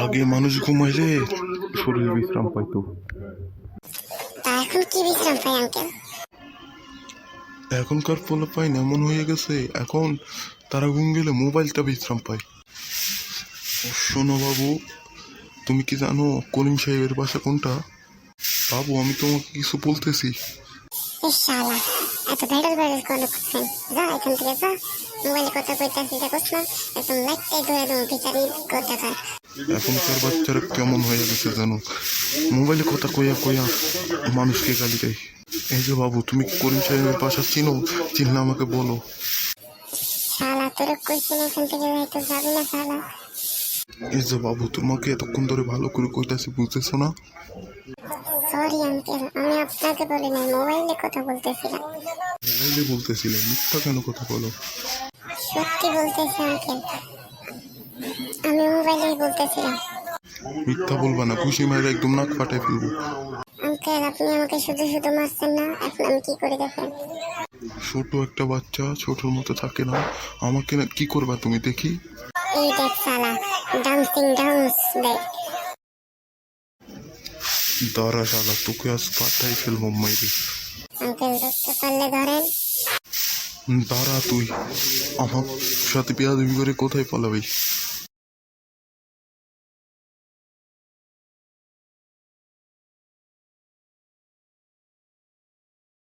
আগে মানুষ ঘুমাইলে শরীর বিশ্রাম পাইতো, তা এখন কি বিশ্রাম পাই আঙ্কেল? এখনকার পোলাপাইন এমন হয়ে গেছে, এখন তারা ঘুম গেলে মোবাইলটা বিশ্রাম পায়। শোনো বাবু, তুমি কি জানো করিম সাহেবের বাসা কোনটা? বাবু, আমি তোমাকে কিছু বলতেছি। শালা এত ব্যাডাল ব্যাডাল করে করছেন, যা এখান থেকে যা। মোবাইলে কথা কইতাছি দেখছ না, একদম লাইটটাই ধরে দেবো ভিখারি কোথাকার। এখনকার বাচ্চারা কেমন হয়ে গেছে জানো, মোবাইলে কথা কইয়া কইয়া মানুষকে গালি দেয়। এই যে বাবু, তুমি কি করিম সাহেবের বাসা চিনো? চিনলে আমাকে বলো। শালা তোরে কইছি না এখান থেকে যাইতে, যাবি না শালা। এই যে বাবু, তোমাকে এতক্ষণ ধরে ভালো করে কইতাছি, বুঝতেছো না? সরি আঙ্কেল, আমি আপনাকে বলি নাই, মোবাইলে কথা বলতেছিলাম। মোবাইলে বলতেছিলে, মিথ্যা কেন কথা বলো? সত্যি বলতেছি আঙ্কেল, আমি মোবাইলেই বলতেছিলাম। মিথ্যা বলবা না, খুশি মায়ের একদম নাক ফাটাই ফেলবো। আঙ্কেল আপনি আমাকে শুধু শুধু মারছেন না, এখন আমি কি করে দেখেন? ছোট একটা বাচ্চা ছোটর মতো থাকে না, আমাকে না কি করবা তুমি দেখি? এই দেখ শালা, ডান্সিং ডান্স দেখ। দাঁড়া শালা, তোকে আজ পাঠাই ফেলবো মাইরে। আঙ্কেল ধরতে পারলে ধরেন। দাঁড়া তুই, আমার সাথে বিয়াদবি করে কোথায় পালাবি?